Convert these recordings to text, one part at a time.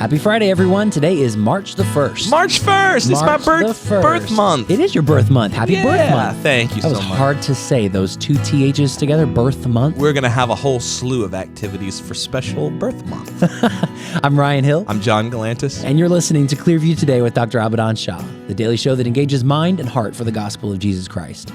Happy Friday, everyone. Today is March the 1st. March 1st. It's my birth month. It is your birth month. Happy birth month. Thank you so much. That was hard to say, those two THs together, birth month. We're going to have a whole slew of activities for special birth month. I'm Ryan Hill. I'm John Galantis. And you're listening to Clearview Today with Dr. Abadan Shah, the daily show that engages mind and heart for the gospel of Jesus Christ.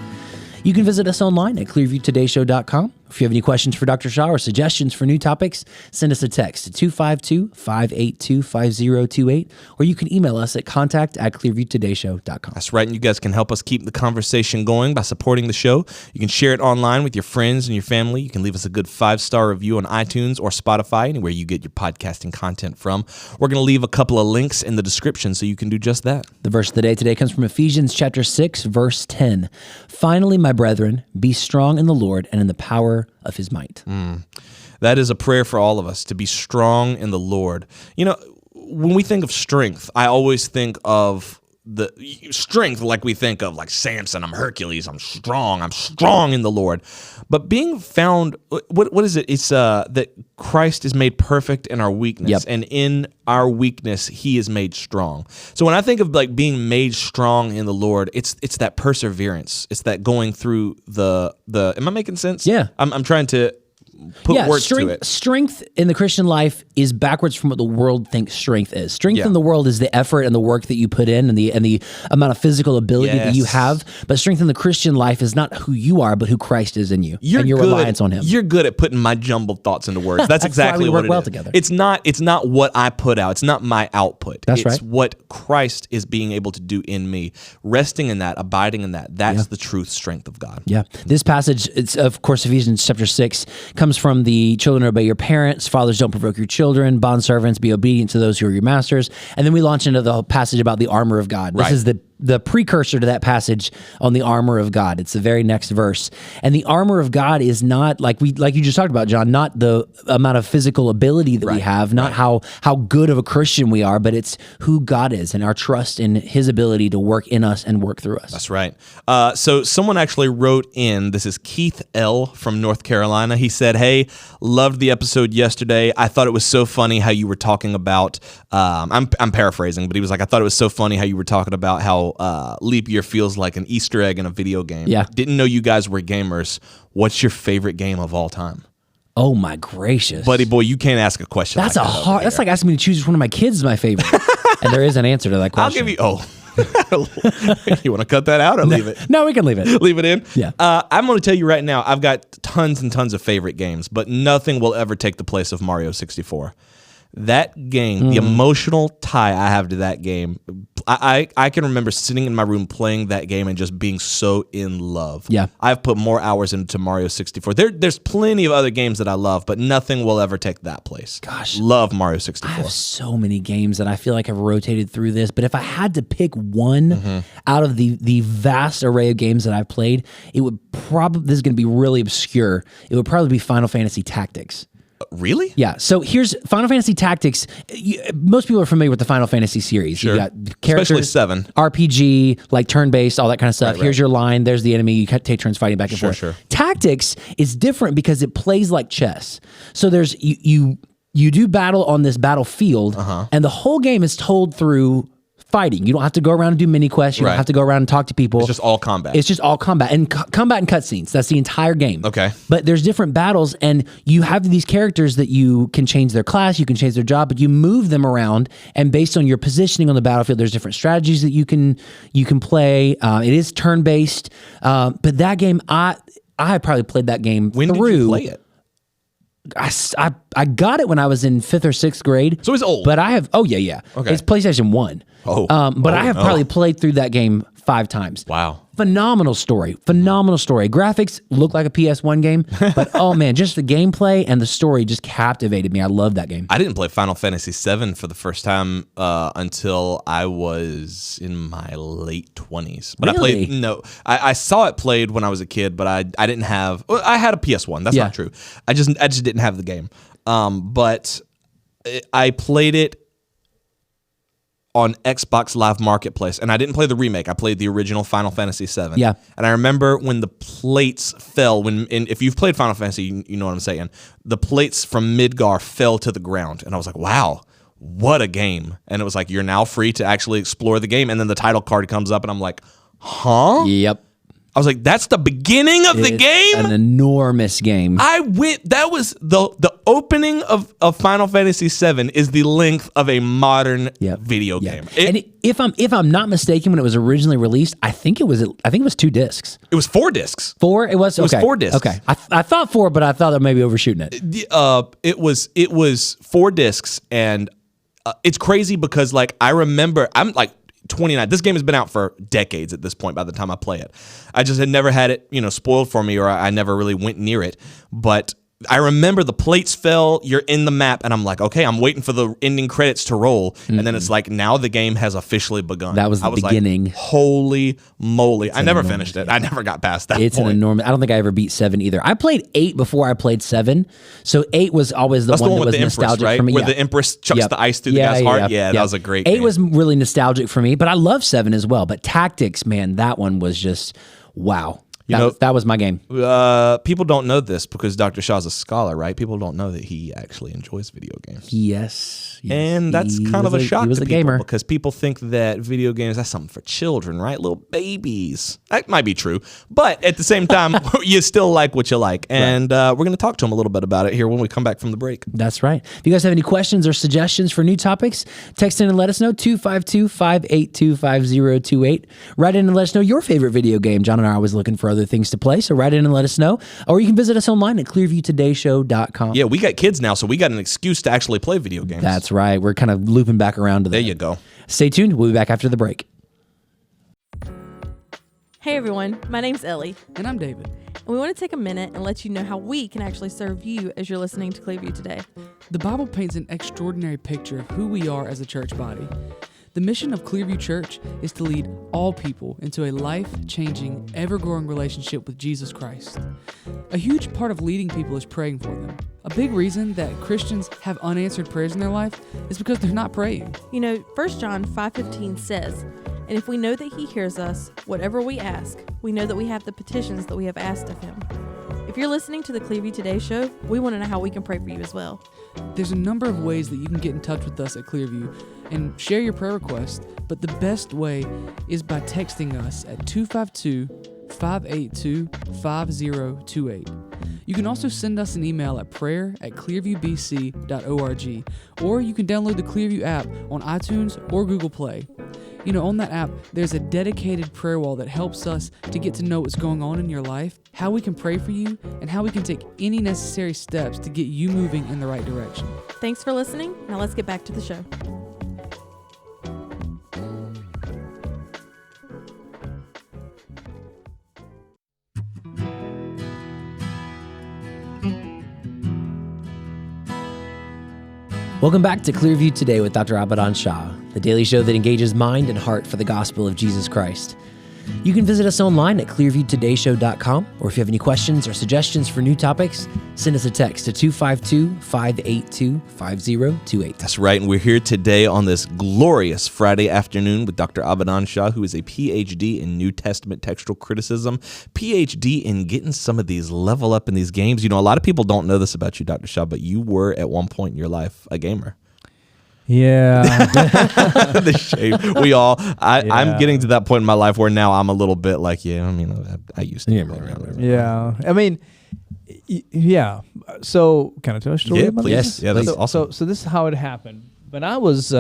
You can visit us online at clearviewtodayshow.com. If you have any questions for Dr. Shah or suggestions for new topics, send us a text to 252-582-5028, or you can email us at contact@clearviewtodayshow.com. That's right, and you guys can help us keep the conversation going by supporting the show. You can share it online with your friends and your family. You can leave us a good 5-star review on iTunes or Spotify, anywhere you get your podcasting content from. We're going to leave a couple of links in the description so you can do just that. The verse of the day today comes from Ephesians chapter 6, verse 10. Finally, my brethren, be strong in the Lord and in the power of his might. That is a prayer for all of us, to be strong in the Lord. You know, when we think of strength, I always think of the strength like we think of like Samson, I'm Hercules, I'm strong in the Lord. But being found, what is it? It's that Christ is made perfect in our weakness, and in our weakness, he is made strong. So when I think of like being made strong in the Lord, it's that perseverance. It's that going through the am I making sense? Yeah. I'm trying to put words to it. Strength in the Christian life is backwards from what the world thinks strength is. Strength in the world is the effort and the work that you put in and the amount of physical ability that you have. But strength in the Christian life is not who you are, but who Christ is in you and your reliance on him. You're good at putting my jumbled thoughts into words. That's exactly why we what work it well is. together. It's not what I put out. It's not my output. That's right. It's what Christ is being able to do in me. Resting in that, abiding in that. That's the truth strength of God. Yeah. This passage, it's of course Ephesians chapter 6, comes from the children obey your parents, fathers don't provoke your children, bondservants be obedient to those who are your masters. And then we launch into the passage about the armor of God. This is the precursor to that passage on the armor of God. It's the very next verse. And the armor of God is not like you just talked about, John, not the amount of physical ability that we have, not how good of a Christian we are, but it's who God is and our trust in his ability to work in us and work through us. That's right. So someone actually wrote in, this is Keith L. from North Carolina. He said, hey, loved the episode yesterday. I thought it was so funny how you were talking about, I'm paraphrasing, but he was like, I thought it was so funny how you were talking about how leap year feels like an Easter egg in a video game. Yeah. Didn't know you guys were gamers. What's your favorite game of all time? Oh my gracious. Buddy boy, you can't ask a question that's like that. That's like asking me to choose which one of my kids is my favorite. And there is an answer to that question. I'll give you, you want to cut that out or leave it? No, we can leave it. Leave it in? Yeah. I'm going to tell you right now, I've got tons and tons of favorite games, but nothing will ever take the place of Mario 64. That game, the emotional tie I have to that game, I can remember sitting in my room playing that game and just being so in love. Yeah. I've put more hours into Mario 64. There's plenty of other games that I love, but nothing will ever take that place. Gosh. Love Mario 64. I have so many games that I feel like I've rotated through this, but if I had to pick one out of the vast array of games that I've played, it would probably, this is going to be really obscure, it would probably be Final Fantasy Tactics. Really? Yeah. So here's Final Fantasy Tactics. Most people are familiar with the Final Fantasy series. Sure. You got characters, especially 7. RPG, like turn-based, all that kind of stuff. Right. Here's your line. There's the enemy. You take turns fighting back and forth. Sure. Tactics is different because it plays like chess. So there's you do battle on this battlefield, and the whole game is told through fighting. You don't have to go around and do mini quests. You don't have to go around and talk to people. It's just all combat. It's just all combat and combat and cutscenes. That's the entire game. Okay. But there's different battles, and you have these characters that you can change their class, you can change their job, but you move them around, and based on your positioning on the battlefield, there's different strategies that you can play. It is turn based, but that game, I probably played that game When through. did you play it? I got it when I was in 5th or 6th grade. So it's old. But I have, okay. It's PlayStation 1. But I have probably played through that game 5 times. Wow. Phenomenal story. Graphics look like a PS1 game, but oh man, just the gameplay and the story just captivated me. I love that game. I didn't play Final Fantasy VII for the first time until I was in my late 20s. But Really? I saw it played when I was a kid, but I didn't have. Well, I had a PS1. That's not true. I just didn't have the game. But I played it on Xbox Live Marketplace, and I didn't play the remake. I played the original Final Fantasy VII. Yeah. And I remember when the plates fell, if you've played Final Fantasy, you know what I'm saying. The plates from Midgar fell to the ground, and I was like, wow, what a game. And it was like, you're now free to actually explore the game. And then the title card comes up and I'm like, huh? Yep. I was like, that's the beginning of the game? An enormous game. That was the opening of Final Fantasy VII is the length of a modern video game. And if I'm not mistaken, when it was originally released, I think it was 2 discs. It was 4 discs. 4? It was 4 discs. Okay. I thought 4, but I thought that maybe overshooting it. It was 4 discs, and it's crazy because like I remember I'm like 29. This game has been out for decades at this point by the time I play it. I just had never had it, spoiled for me, or I never really went near it. But I remember the plates fell, you're in the map, and I'm like, okay, I'm waiting for the ending credits to roll. And then it's like, now the game has officially begun. That was the beginning. Like, holy moly. I never finished it. I never got past that It's point. an enormous. I don't think I ever beat 7 either. I played 8 before I played 7. So 8 was always the one that was nostalgic right? for me. Where the Empress chucks the ice through the guy's heart. Yeah, that was a great 8 game. was really nostalgic for me, but I love 7 as well. But Tactics, man, that one was just, wow. That was my game. People don't know this because Dr. Shah's a scholar, right? People don't know that he actually enjoys video games. Yes. And that's kind of a shock to people gamer. because people think that video games, that's something for children, right? Little babies. That might be true. But at the same time, you still like what you like. And we're going to talk to him a little bit about it here when we come back from the break. That's right. If you guys have any questions or suggestions for new topics, text in and let us know, 252-582-5028. Write in and let us know your favorite video game. John and I are always looking for other things to play, so write in and let us know. Or you can visit us online at clearviewtodayshow.com. Yeah, we got kids now, so we got an excuse to actually play video games. That's right. We're kind of looping back around to that. There you go. Stay tuned. We'll be back after the break. Hey everyone, my name's Ellie. And I'm David. And we want to take a minute and let you know how we can actually serve you as you're listening to Clearview Today. The Bible paints an extraordinary picture of who we are as a church body. The mission of Clearview Church is to lead all people into a life-changing, ever-growing relationship with Jesus Christ. A huge part of leading people is praying for them. A big reason that Christians have unanswered prayers in their life is because they're not praying. 1 John 5:15 says, "And if we know that he hears us, whatever we ask, we know that we have the petitions that we have asked of him." If you're listening to the Clearview Today show, we want to know how we can pray for you as well. There's a number of ways that you can get in touch with us at Clearview and share your prayer request, but the best way is by texting us at 252-582-5028. You can also send us an email at prayer@clearviewbc.org, or you can download the Clearview app on iTunes or Google Play. On that app, there's a dedicated prayer wall that helps us to get to know what's going on in your life, how we can pray for you, and how we can take any necessary steps to get you moving in the right direction. Thanks for listening. Now let's get back to the show. Welcome back to Clearview Today with Dr. Abadan Shah, the daily show that engages mind and heart for the gospel of Jesus Christ. You can visit us online at clearviewtodayshow.com, or if you have any questions or suggestions for new topics, send us a text to 252-582-5028. That's right, and we're here today on this glorious Friday afternoon with Dr. Abadan Shah, who is a PhD in New Testament textual criticism, PhD in getting some of these level up in these games. A lot of people don't know this about you, Dr. Shah, but you were at one point in your life a gamer. Yeah. The shame. I'm getting to that point in my life where now I'm a little bit like, I used to. Yeah. I mean, yeah. So can I tell a story about please. this? Yeah, that's awesome. So this is how it happened. When I was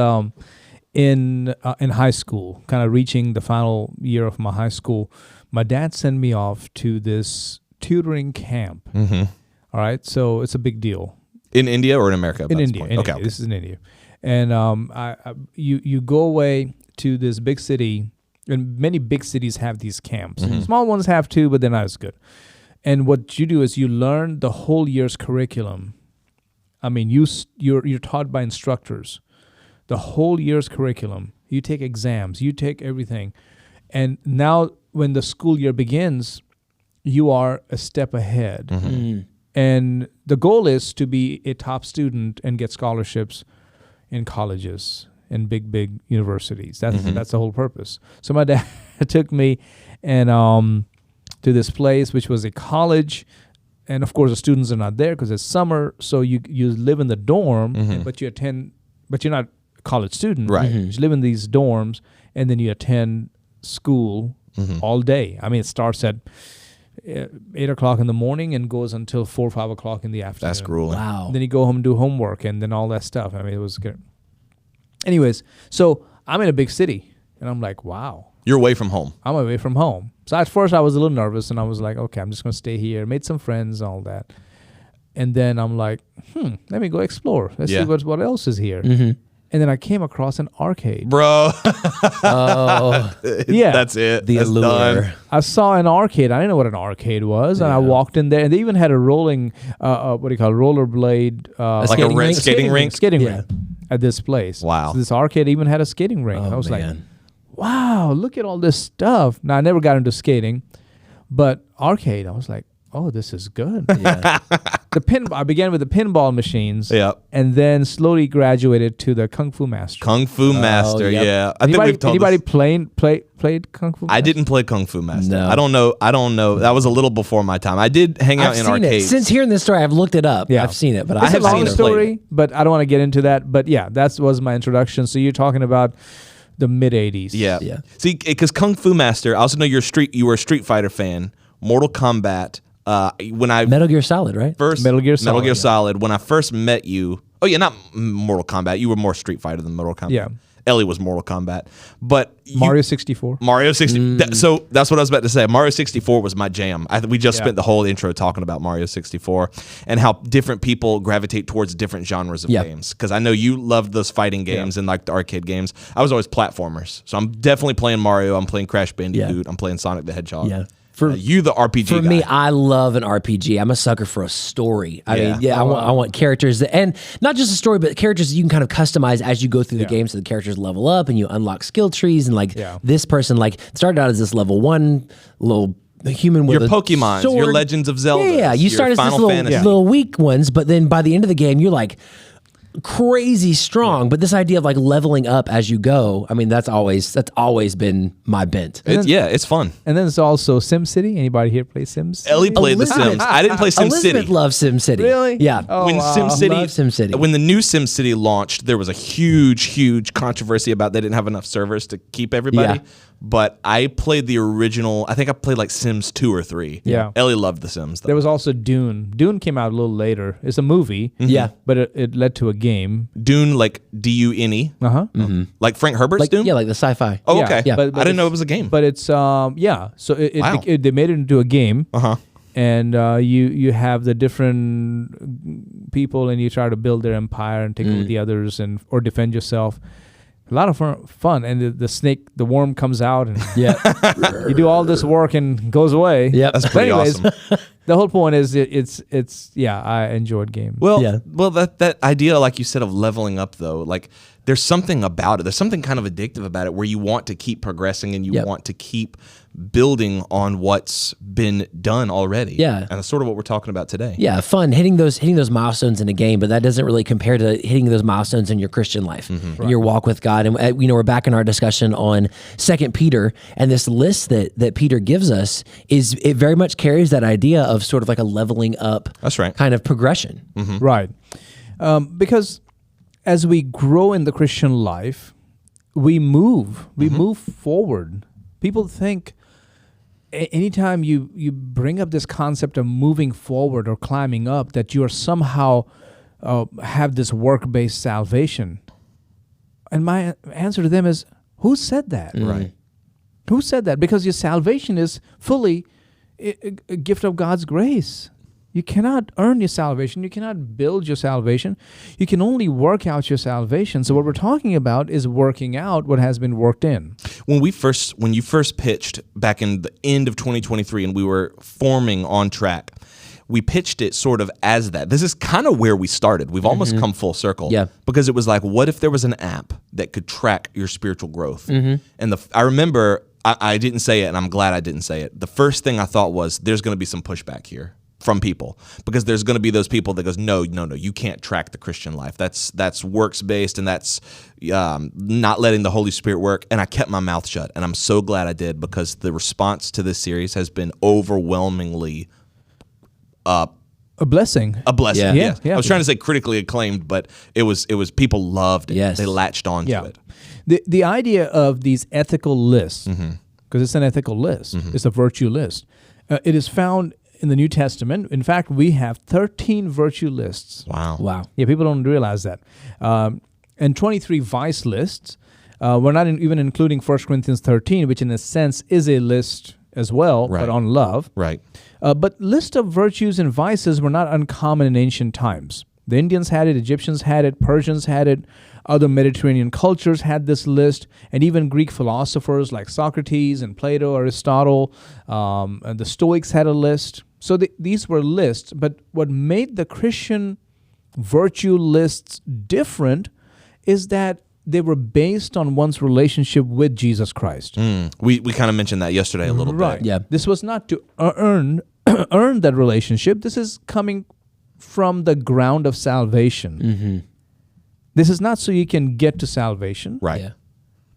in high school, kind of reaching the final year of my high school, my dad sent me off to this tutoring camp. Mm-hmm. All right. So it's a big deal. In India or in America? In India. Okay. This is in India. And you go away to this big city, and many big cities have these camps. Mm-hmm. Small ones have too, but they're not as good. And what you do is you learn the whole year's curriculum. I mean, you're taught by instructors the whole year's curriculum. You take exams, you take everything, and now when the school year begins, you are a step ahead. Mm-hmm. And the goal is to be a top student and get scholarships in colleges and big universities. That's the whole purpose. So my dad took me and to this place, which was a college, and of course the students are not there because it's summer. So you live in the dorm, but you attend but you're not a college student. Right. You live in these dorms, and then you attend school all day. I mean, it starts at 8 o'clock in the morning and goes until 4 or 5 o'clock in the afternoon. That's grueling. Wow. Then you go home and do homework and then all that stuff. I mean, it was good. Anyways, so I'm in a big city, and I'm like, wow, You're away from home. I'm away from home. So at first I was a little nervous, and I was like, okay, I'm just going to stay here. Made some friends and all that. And then I'm like, let me go explore. Let's see what else is here. And then I came across an arcade. Bro. Oh, Yeah. That's it. the That's allure. done. I saw an arcade. I didn't know what an arcade was. And I walked in there, and they even had a rolling, what do you call it, rollerblade. Like skating a rink? skating rink? Skating Yeah. rink at this place. Wow. So this arcade even had a skating rink. Oh, I was like, man. wow, look at all this stuff. Now, I never got into skating, but arcade, I was like, oh, this is good. Yeah. I began with the pinball machines, Yep. and then slowly graduated to the Kung Fu Master. Kung Fu Master, yep. yeah. I think we've told Anybody this. played Kung Fu Master? I didn't play Kung Fu Master. No. I don't know. That was a little before my time. I did hang out I've in seen it. arcades. Since hearing this story, I've looked it up. Yeah. I've seen it, but It's I a have long seen it. story, but I don't want to get into that. But yeah, that was my introduction. So you're talking about the mid 80s. Yeah. Yeah. See, because Kung Fu Master, I also know you were a Street Fighter fan, Mortal Kombat. When I Metal Gear Solid, right? first Metal Gear Solid, yeah. Solid, when I first met you. Oh yeah, not Mortal Kombat. You were more Street Fighter than Mortal Kombat. Yeah. Ellie was Mortal Kombat, but Mario 64. Mario 60. So that's what I was about to say. Mario 64 was my jam. We just spent the whole intro talking about Mario 64 and how different people gravitate towards different genres of games. Because I know you loved those fighting games and like the arcade games. I was always platformers. So I'm definitely playing Mario. I'm playing Crash Bandicoot. I'm playing Sonic the Hedgehog. Yeah. You the RPG For guy. me, I love an RPG. I'm a sucker for a story. I Yeah. mean, I want characters and not just a story, but characters that you can kind of customize as you go through the game. So the characters level up and you unlock skill trees. And like this person, like started out as this level 1 little human with your a Pokemons, sword. your Legends of Zelda. Yeah, you your start as this Final little, Fantasy. little weak ones, but then by the end of the game, you're like crazy strong. But this idea of like leveling up as you go, I mean, that's always been my bent. It's fun. And then there's also SimCity. Anybody here play Sims? Ellie played The Elizabeth- Sims. I didn't play Elizabeth SimCity. loves SimCity. Really? Yeah. Oh, When wow. SimCity, Love SimCity. when the new SimCity launched, there was a huge controversy about they didn't have enough servers to keep everybody. Yeah. But I played the original. I think I played like Sims 2 or 3. Yeah. Ellie loved The Sims, though. There was also Dune. Dune came out a little later. It's a movie. Yeah. But it led to a game. Dune, like Dune, Uh-huh. like Frank Herbert's Like Dune. yeah, like the sci-fi. Oh, Yeah, okay. yeah, but I didn't know it's- it was a game. But it's So Wow. they made it into a game. Uh-huh. And you have the different people, and you try to build their empire and take over the others, or defend yourself. A lot of fun, and the worm comes out, and Yeah. you do all this work and goes away. Yep. That's But pretty anyways, awesome. the whole point is I enjoyed games. Well, Yeah. that idea, like you said, of leveling up, though, like there's something about it. There's something kind of addictive about it, where you want to keep progressing and you Yep. want to keep building on what's been done already. Yeah. and that's sort of what we're talking about today. Yeah, fun hitting those milestones in a game, but that doesn't really compare to hitting those milestones in your Christian life, in your walk with God. And we're back in our discussion on 2 Peter, and this list that Peter gives us it very much carries that idea of sort of like a leveling up. That's right. Kind of progression. Right. Because as we grow in the Christian life, we move forward. People think anytime you bring up this concept of moving forward or climbing up, that you are somehow have this work-based salvation. And my answer to them is, who said that? Right. Who said that? Because your salvation is fully a gift of God's grace. You cannot earn your salvation. You cannot build your salvation. You can only work out your salvation. So what we're talking about is working out what has been worked in. When you first pitched back in the end of 2023 and we were forming On Track, we pitched it sort of as that. This is kind of where we started. We've almost come full circle. Yeah. Because it was like, what if there was an app that could track your spiritual growth? And I remember, I didn't say it, and I'm glad I didn't say it. The first thing I thought was, there's going to be some pushback here from people, because there's going to be those people that goes, no, you can't track the Christian life. That's works based, and that's not letting the Holy Spirit work. And I kept my mouth shut, and I'm so glad I did, because the response to this series has been overwhelmingly a blessing. A blessing. Yeah. Yes. Yeah. I was trying to say critically acclaimed, but it was people loved it. Yes. They latched onto Yeah. it. The idea of these ethical lists, Mm-hmm. because it's an ethical list, it's a virtue list. It is found in the New Testament. In fact, we have 13 virtue lists. Wow. Yeah, people don't realize that. And 23 vice lists. We're not even including 1 Corinthians 13, which in a sense is a list as well, Right. but on love. Right. But list of virtues and vices were not uncommon in ancient times. The Indians had it, Egyptians had it, Persians had it, other Mediterranean cultures had this list, and even Greek philosophers like Socrates and Plato, Aristotle, and the Stoics had a list. So these were lists, but what made the Christian virtue lists different is that they were based on one's relationship with Jesus Christ. We kind of mentioned that yesterday a little Right. bit. Yeah. This was not to earn that relationship. This is coming from the ground of salvation. This is not so you can get to salvation, Right. Yeah.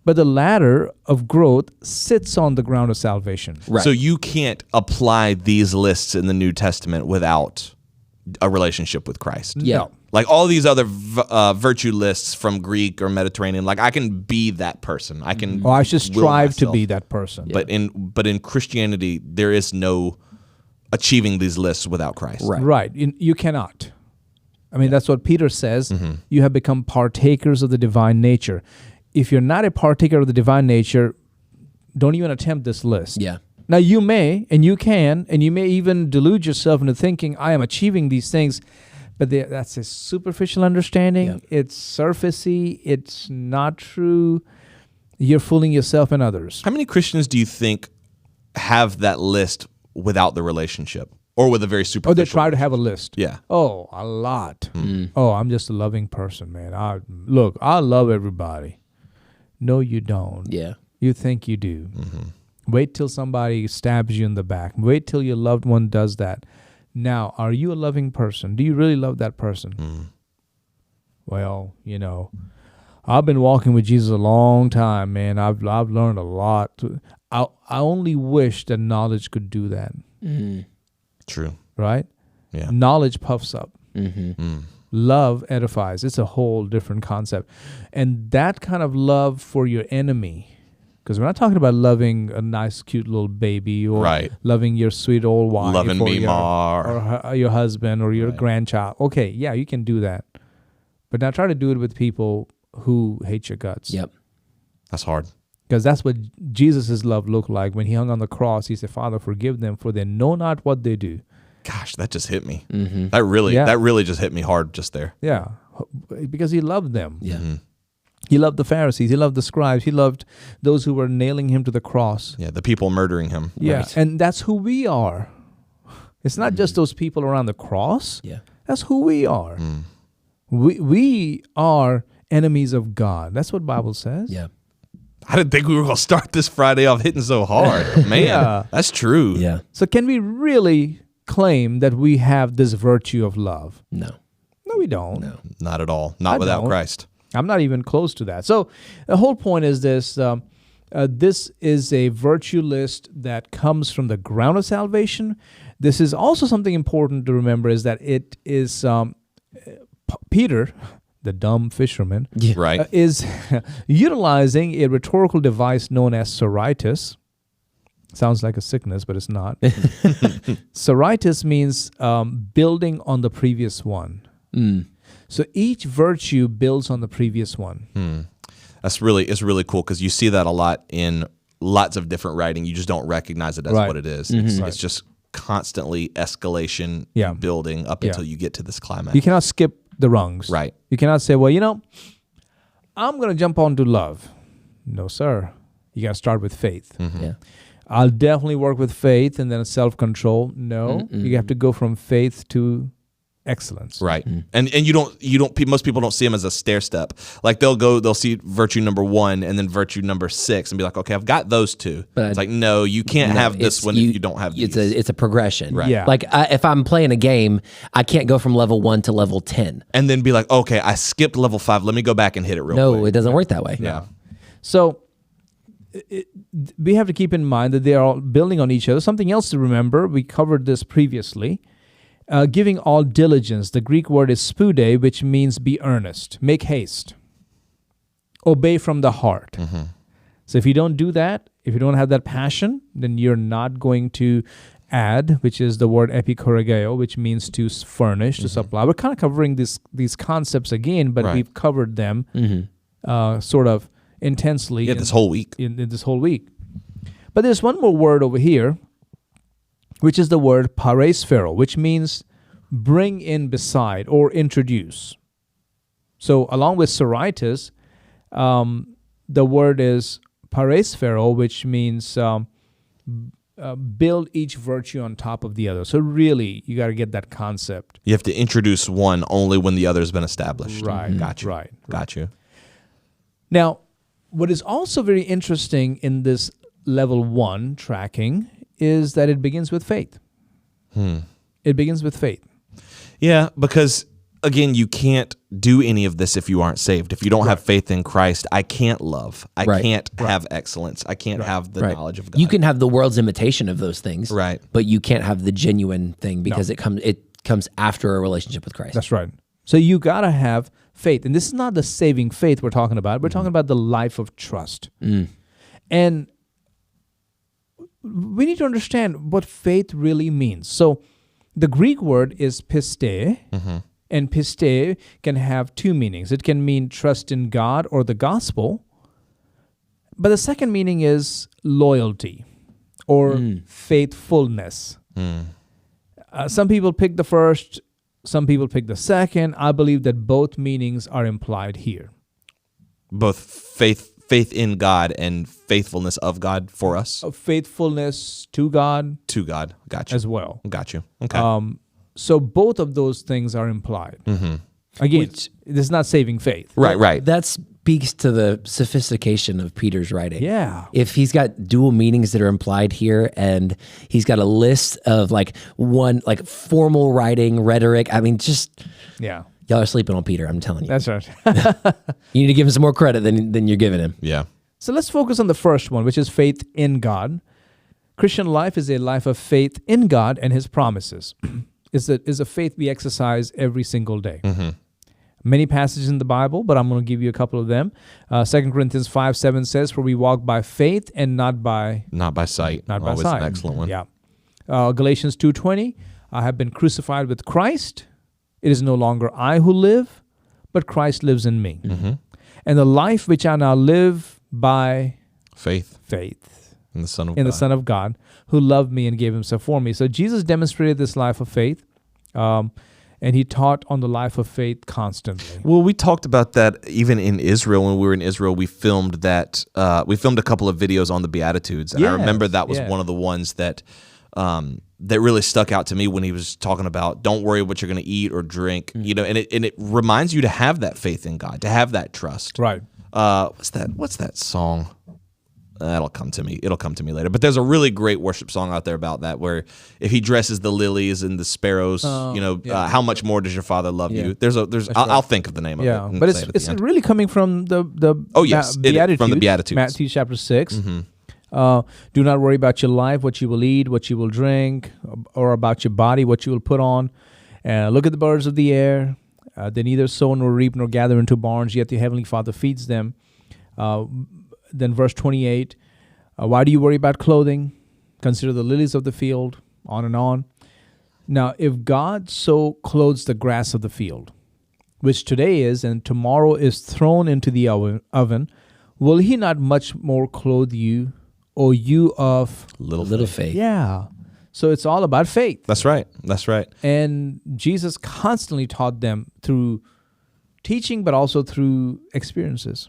but the ladder of growth sits on the ground of salvation. Right. So you can't apply these lists in the New Testament without a relationship with Christ. Yeah. No. Like all these other virtue lists from Greek or Mediterranean, like I can be that person. I can. Or I should will strive to myself. be that person. But in Christianity, there is no achieving these lists without Christ. Right. Right. You cannot. I mean, that's what Peter says. You have become partakers of the divine nature. If you're not a partaker of the divine nature, don't even attempt this list. Yeah. Now, you may, and you can, and you may even delude yourself into thinking, I am achieving these things. But that's a superficial understanding. Yeah. It's surfacey. It's not true. You're fooling yourself and others. How many Christians do you think have that list without the relationship or with a very Or superficial? they try to have a list. Yeah. Oh, a lot. Oh, I'm just a loving person, man. I love everybody. No, you don't. Yeah. You think you do. Wait till somebody stabs you in the back. Wait till your loved one does that. Now, are you a loving person? Do you really love that person? Well, I've been walking with Jesus a long time, man. I've learned a lot. I only wish that knowledge could do that, True. right? Yeah. Knowledge puffs up. Love edifies. It's a whole different concept. And that kind of love for your enemy, because we're not talking about loving a nice, cute little baby or Right. loving your sweet old wife Loving or me your, more. or your husband or your grandchild. Okay, yeah, you can do that. But now try to do it with people who hate your guts. Yep. That's hard. Because that's what Jesus' love looked like. When he hung on the cross, he said, Father, forgive them, for they know not what they do. Gosh, that just hit me. That really just hit me hard just there. Yeah, because he loved them. Yeah. He loved the Pharisees. He loved the scribes. He loved those who were nailing him to the cross. Yeah, the people murdering him. Yeah, Right. and that's who we are. It's not just those people around the cross. Yeah. That's who we are. We are enemies of God. That's what Bible says. Yeah. I didn't think we were going to start this Friday off hitting so hard. Man, Yeah. that's true. Yeah. So can we really claim that we have this virtue of love? No. No, we don't. No. Not at all. Not I without don't. Christ. I'm not even close to that. So the whole point is this. This is a virtue list that comes from the ground of salvation. This is also something important to remember is that it is Peter, the dumb fisherman, Yeah. Right. is utilizing a rhetorical device known as soritis. Sounds like a sickness, but it's not. Soritis means building on the previous one. So each virtue builds on the previous one. It's really cool because you see that a lot in lots of different writing. You just don't recognize it as Right. what it is. Right. It's just constantly escalation, Yeah. building up Yeah. until you get to this climax. You cannot skip the rungs. Right. You cannot say, well, I'm going to jump onto love. No, sir. You got to start with faith. Yeah. I'll definitely work with faith and then self-control. No, you have to go from faith to excellence. Right. And you don't most people don't see them as a stair step. Like they'll see virtue number 1 and then virtue number 6 and be like, okay, I've got those two. But it's like, no, you can't have this one if you don't have these. It's a progression. Right. Yeah. Like if I'm playing a game, I can't go from level 1 to level 10. And then be like, okay, I skipped level 5. Let me go back and hit it real No, quick. it doesn't work that way. Yeah. So we have to keep in mind that they are all building on each other. Something else to remember, we covered this previously. giving all diligence. The Greek word is spude, which means be earnest, make haste, obey from the heart. So if you don't do that, if you don't have that passion, then you're not going to add, which is the word epikorageo, which means to furnish, to supply. We're kind of covering these concepts again, but we've covered them sort of intensely. Yeah, this whole week. In this whole week. But there's one more word over here, which is the word paresphero, which means bring in beside or introduce. So along with soritis, the word is paresphero, which means build each virtue on top of the other. So really, you got to get that concept. You have to introduce one only when the other has been established. Right. Got you. Right. Got you. Now, what is also very interesting in this level 1 tracking is that it begins with faith. It begins with faith. Yeah, because again, you can't do any of this if you aren't saved. If you don't have faith in Christ, I can't love. I can't have excellence. I can't have the knowledge of God. You can have the world's imitation of those things, Right. but you can't have the genuine thing because it comes after a relationship with Christ. That's right. So you got to have faith. And this is not the saving faith we're talking about. We're talking about the life of trust. And we need to understand what faith really means. So the Greek word is piste, and piste can have two meanings. It can mean trust in God or the gospel, but the second meaning is loyalty or faithfulness. Some people pick the first, some people pick the second. I believe that both meanings are implied here. Both faith in God and faithfulness of God for us. Faithfulness to God. To God. Got you. As well. Got you. Okay. So both of those things are implied. Again, this is not saving faith. Right. That speaks to the sophistication of Peter's writing. Yeah. If he's got dual meanings that are implied here, and he's got a list of formal writing, rhetoric, I mean, Yeah. y'all are sleeping on Peter, I'm telling you. That's right. You need to give him some more credit than you're giving him. Yeah. So let's focus on the first one, which is faith in God. Christian life is a life of faith in God and His promises. Is a faith we exercise every single day. Many passages in the Bible, but I'm going to give you a couple of them. 2 Corinthians 5:7 says, "For we walk by faith and not by sight." Not by Always sight. an excellent one. Yeah. Galatians 2:20, "I have been crucified with Christ. It is no longer I who live, but Christ lives in me. And the life which I now live by Faith faith in the Son of in God. the Son of God, who loved me and gave Himself for me." So Jesus demonstrated this life of faith, and He taught on the life of faith constantly. Well, we talked about that even in Israel. When we were in Israel, we filmed that. We filmed a couple of videos on the Beatitudes, and I remember that was one of the ones that that really stuck out to me when he was talking about don't worry what you're going to eat or drink, and it reminds you to have that faith in God, to have that trust. Right. What's that song? That'll come to me. It'll come to me later. But there's a really great worship song out there about that, where if He dresses the lilies and the sparrows, how much more does your Father love you? I'll think of the name of it. Yeah, but it's really coming from the Beatitudes, from the Beatitudes. Matthew chapter 6. Do not worry about your life, what you will eat, what you will drink, or about your body, what you will put on. Look at the birds of the air. They neither sow nor reap nor gather into barns, yet the Heavenly Father feeds them. Then verse 28, why do you worry about clothing? Consider the lilies of the field, on and on. Now, if God so clothes the grass of the field, which today is and tomorrow is thrown into the oven, will He not much more clothe you, O you of little faith? Yeah. So it's all about faith. That's right. And Jesus constantly taught them through teaching, but also through experiences.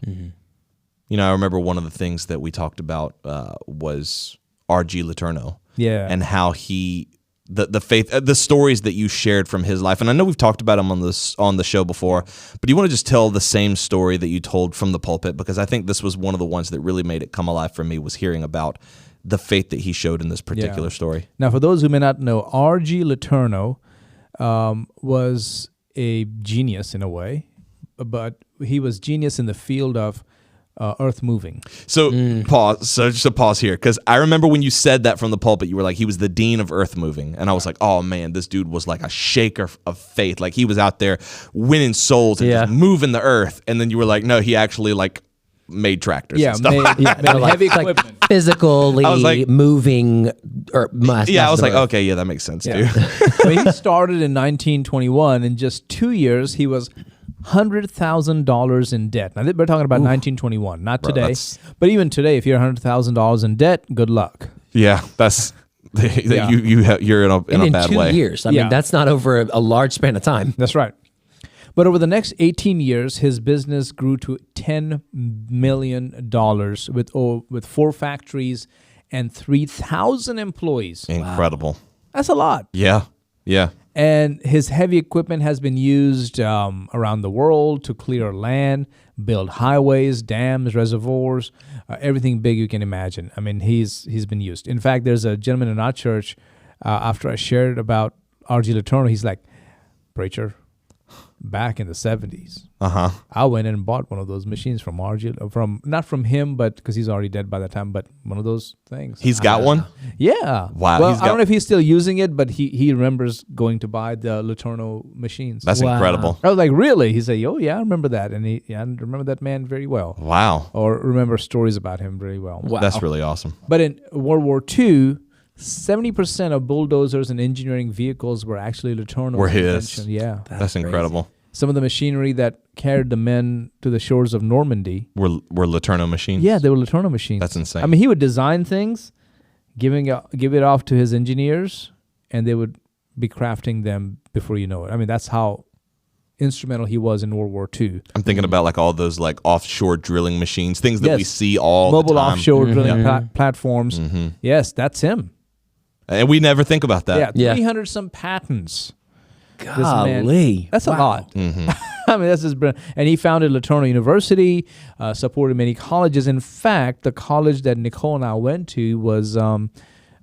I remember one of the things that we talked about was R.G. Letourneau. Yeah. And how the faith, the stories that you shared from his life. And I know we've talked about him on the show before, but do you want to just tell the same story that you told from the pulpit? Because I think this was one of the ones that really made it come alive for me, was hearing about the faith that he showed in this particular story. Now, for those who may not know, R.G. Letourneau was a genius in a way, but he was genius in the field of earth moving. So pause. So just a pause here, because I remember when you said that from the pulpit, you were like, he was the dean of earth moving, and I was like, oh man, this dude was like a shaker of faith. Like he was out there winning souls and just moving the earth. And then you were like, no, he actually like made tractors. Yeah, and stuff. made heavy equipment. Physically moving or I was like, okay, yeah, that makes sense, dude. I mean, he started in 1921. In just 2 years, he was $100,000 in debt. Now, we're talking about 1921, not today. But even today, if you're $100,000 in debt, good luck. Yeah, that's you're in a bad way. 2 years. I mean, that's not over a large span of time. That's right. But over the next 18 years, his business grew to $10 million with 4 factories and 3,000 employees. Incredible. Wow. That's a lot. Yeah. And his heavy equipment has been used around the world to clear land, build highways, dams, reservoirs, everything big you can imagine. I mean, he's been used. In fact, there's a gentleman in our church, after I shared about R.G. Letourneau, he's like, preacher, back in the 70s, I went in and bought one of those machines from R.G. Not from him, but because he's already dead by that time, but one of those things. He's got one? Yeah. Wow. Well, I don't know if he's still using it, but he remembers going to buy the Letourneau machines. That's incredible. I was like, really? He said, oh, yeah, I remember that. And I remember that man very well. Wow. Or remember stories about him very well. Wow. That's really awesome. But in World War II, 70% of bulldozers and engineering vehicles were actually Letourneau's Were his. invention. Yeah. That's incredible. Some of the machinery that carried the men to the shores of Normandy Were Letourneau machines? Yeah, they were Letourneau machines. That's insane. I mean, he would design things, give it off to his engineers, and they would be crafting them before you know it. I mean, that's how instrumental he was in World War II. I'm thinking about like all those like offshore drilling machines, things that we see all the time. Mobile offshore drilling platforms. Yes, that's him. And we never think about that. Yeah, 300 some patents. Golly. That's a lot. I mean, that's his brand. And he founded Letourneau University, supported many colleges. In fact, the college that Nicole and I went to was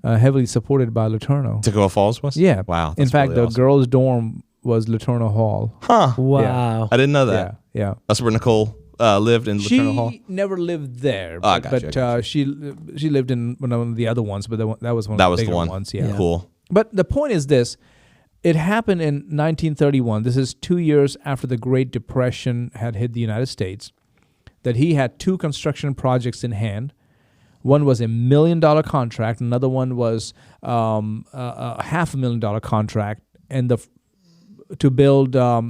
heavily supported by Letourneau. Toccoa Falls was? Yeah. Wow. In fact, the girls' dorm was Letourneau Hall. Huh. Wow. Yeah. I didn't know that. Yeah. That's where Nicole lived in Letourneau Hall? She never lived there. Oh, I but got you. she lived in one of the other ones, but that was one of the bigger ones. Yeah. Cool. But the point is this. It happened in 1931. This is 2 years after the Great Depression had hit the United States, that he had 2 construction projects in hand. One was $1 million contract. Another one was a $500,000 contract, and to build. The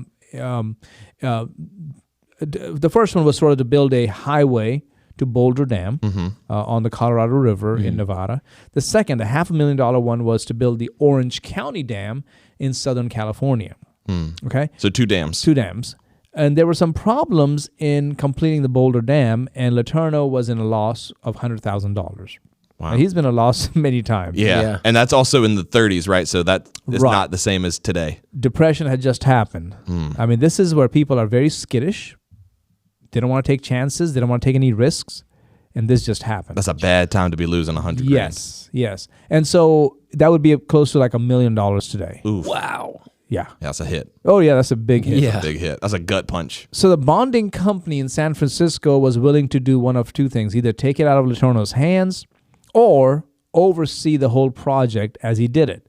first one was sort of to build a highway to Boulder Dam on the Colorado River in Nevada. The second, the $500,000 one, was to build the Orange County Dam in Southern California. Okay? So 2 dams. 2 dams. And there were some problems in completing the Boulder Dam, and Letourneau was in a loss of $100,000. Wow. Now, he's been a loss many times. Yeah. And that's also in the 30s, right? So that is not the same as today. Depression had just happened. I mean, this is where people are very skittish. They don't want to take chances. They don't want to take any risks. And this just happened. That's a bad time to be losing $100,000. Yes. And so that would be close to like $1 million today. Oof. Wow. Yeah. That's a hit. Oh, yeah, that's a big hit. That's a big hit. That's a gut punch. So the bonding company in San Francisco was willing to do one of 2 things. Either take it out of Letourneau's hands or oversee the whole project as he did it.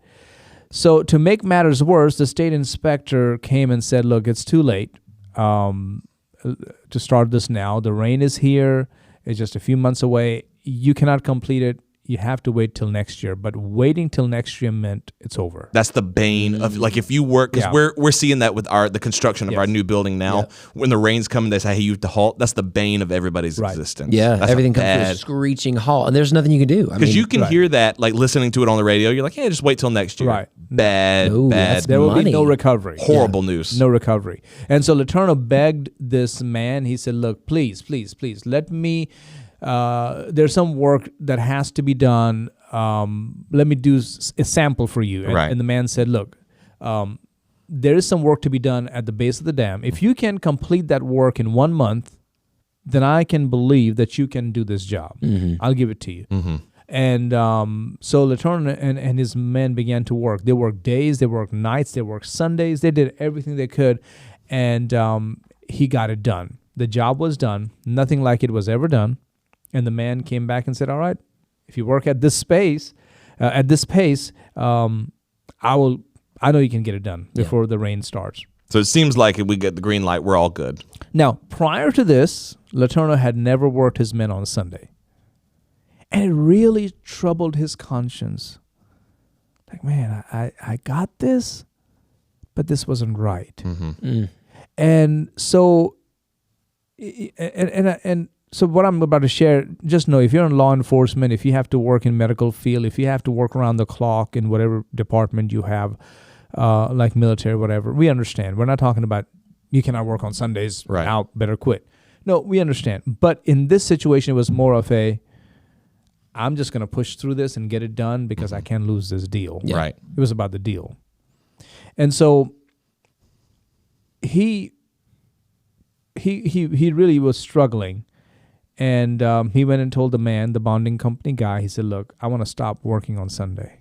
So to make matters worse, the state inspector came and said, look, it's too late to start this now. The rain is here. It's just a few months away. You cannot complete it. You have to wait till next year. But waiting till next year meant it's over. That's the bane of, like, if you work, because we're seeing that with the construction of our new building now. Yeah. When the rain's coming, they say, hey, you have to halt. That's the bane of everybody's existence. Yeah, that's everything comes to a screeching halt, and there's nothing you can do. Because you can hear that, like, listening to it on the radio. You're like, hey, just wait till next year. Right. Bad. There will be no recovery. Horrible news. No recovery. And so Letourneau begged this man. He said, look, please, let me... there's some work that has to be done. Let me do a sample for you. And the man said, look, there is some work to be done at the base of the dam. If you can complete that work in 1 month, then I can believe that you can do this job. I'll give it to you. And so Letourneau and his men began to work. They worked days, they worked nights, they worked Sundays. They did everything they could, and he got it done. The job was done. Nothing like it was ever done. And the man came back and said, all right, if you work at this pace, I know you can get it done before the rain starts. So it seems like if we get the green light, we're all good. Now, prior to this, Letourneau had never worked his men on Sunday. And it really troubled his conscience. Like, man, I got this, but this wasn't right. Mm-hmm. And so, so what I'm about to share, just know if you're in law enforcement, if you have to work in medical field, if you have to work around the clock in whatever department you have, like military, whatever, we understand. We're not talking about you cannot work on Sundays, right? Out, better quit. No, we understand. But in this situation, it was more of I'm just going to push through this and get it done because I can't lose this deal. Yeah. Right. It was about the deal. And so he really was struggling. And he went and told the man, the bonding company guy, he said, look, I want to stop working on Sunday.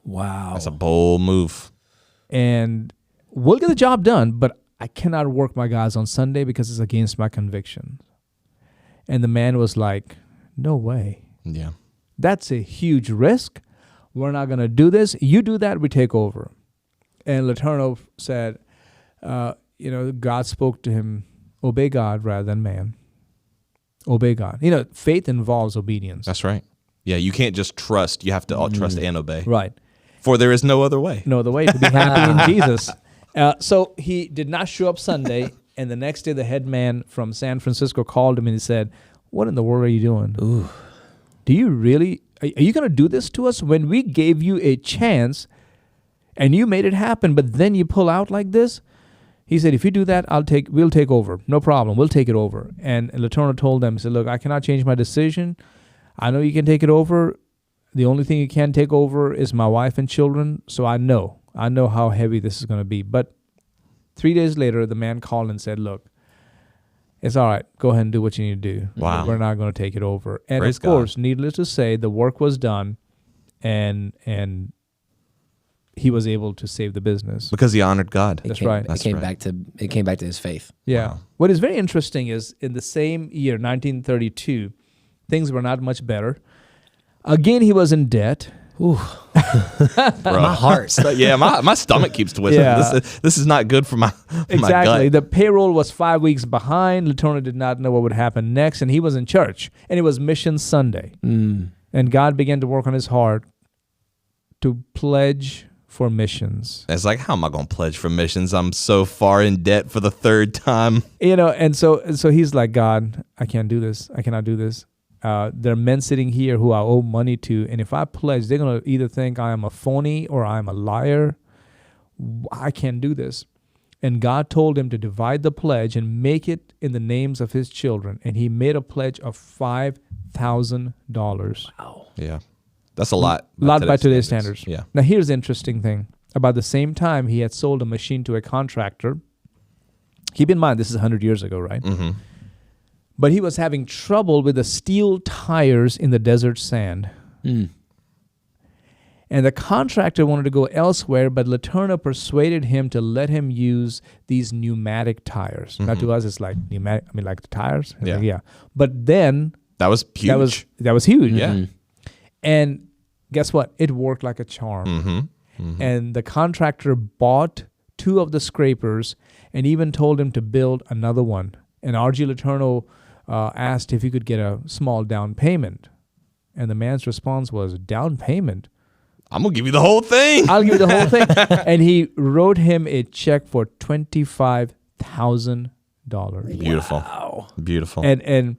Wow. That's a bold move. And we'll get the job done, but I cannot work my guys on Sunday because it's against my conviction. And the man was like, no way. Yeah. That's a huge risk. We're not going to do this. You do that, we take over. And Letourneau said, God spoke to him, obey God rather than man. Obey God. Faith involves obedience. That's right. Yeah, you can't just trust. You have to trust and obey. Right. For there is no other way. No other way to be happy in Jesus. So he did not show up Sunday, and the next day the head man from San Francisco called him and he said, what in the world are you doing? Ooh. Do you really, are you going to do this to us when we gave you a chance and you made it happen, but then you pull out like this? He said, if you do that, we'll take over. No problem. We'll take it over. And Letourneau told them, he said, look, I cannot change my decision. I know you can take it over. The only thing you can take over is my wife and children. So I know how heavy this is going to be. But 3 days later, the man called and said, look, it's all right. Go ahead and do what you need to do. Wow. We're not going to take it over. And Praise of course, needless to say, the work was done and he was able to save the business. Because he honored God. That's right. It came back to his faith. Yeah. Wow. What is very interesting is in the same year, 1932, things were not much better. Again, he was in debt. Ooh. My heart. Yeah, my stomach keeps twisting. Yeah. This is not good for my Exactly. gut. The payroll was 5 weeks behind. Letourneau did not know what would happen next, and he was in church. And it was Mission Sunday. And God began to work on his heart to pledge for missions. It's like, how am I going to pledge for missions? I'm so far in debt for the third time. And so he's like, God, I can't do this. I cannot do this. There are men sitting here who I owe money to, and if I pledge, they're going to either think I am a phony or I'm a liar. I can't do this. And God told him to divide the pledge and make it in the names of his children, and he made a pledge of $5,000. Wow. Yeah. That's a lot. By today's standards. Yeah. Now, here's the interesting thing. About the same time, he had sold a machine to a contractor. Keep in mind, this is 100 years ago, right? Mm-hmm. But he was having trouble with the steel tires in the desert sand. And the contractor wanted to go elsewhere, but Letourneau persuaded him to let him use these pneumatic tires. Now to us, it's like pneumatic, like the tires. Yeah. Yeah. But then That was huge. that was huge. Yeah. And guess what? It worked like a charm. And the contractor bought 2 of the scrapers and even told him to build another one. And R.G. Letourneau asked if he could get a small down payment. And the man's response was, down payment? I'm going to give you the whole thing. I'll give you the whole thing. And he wrote him a check for $25,000. Beautiful. Wow. Beautiful. And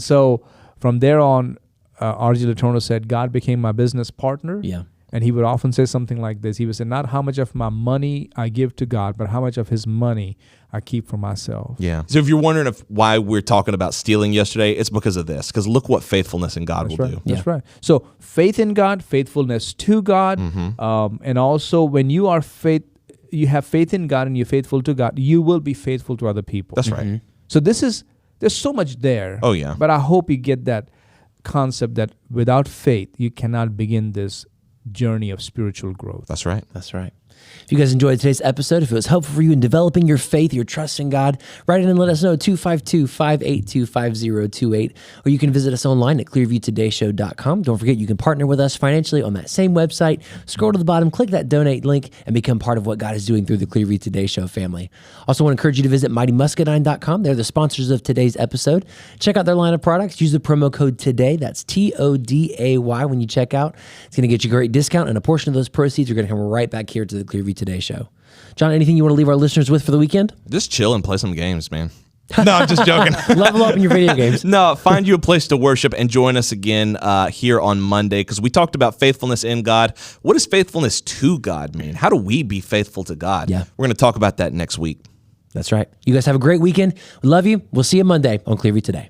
so from there on, R.G. Letourneau said, God became my business partner. Yeah. And he would often say something like this. He would say, not how much of my money I give to God, but how much of his money I keep for myself. Yeah. So if you're wondering why we're talking about stealing yesterday, it's because of this. Because look what faithfulness in God will do. That's right. So faith in God, faithfulness to God, and also when you have faith in God and you're faithful to God, you will be faithful to other people. That's right. So there's so much there. Oh, yeah. But I hope you get that concept that without faith, you cannot begin this journey of spiritual growth. That's right. That's right. If you guys enjoyed today's episode, if it was helpful for you in developing your faith, your trust in God, write in and let us know, 252-582-5028, or you can visit us online at clearviewtodayshow.com. Don't forget, you can partner with us financially on that same website. Scroll to the bottom, click that donate link, and become part of what God is doing through the Clearview Today Show family. Also want to encourage you to visit mightymuscadine.com. They're the sponsors of today's episode. Check out their line of products. Use the promo code TODAY. That's TODAY when you check out. It's going to get you a great discount, and a portion of those proceeds are going to come right back here to the Clearview Today Show. John, anything you want to leave our listeners with for the weekend? Just chill and play some games, man. No, I'm just joking. Level up in your video games. No, find you a place to worship and join us again here on Monday, because we talked about faithfulness in God. What does faithfulness to God mean? How do we be faithful to God? Yeah. We're going to talk about that next week. That's right. You guys have a great weekend. We love you. We'll see you Monday on Clearview Today.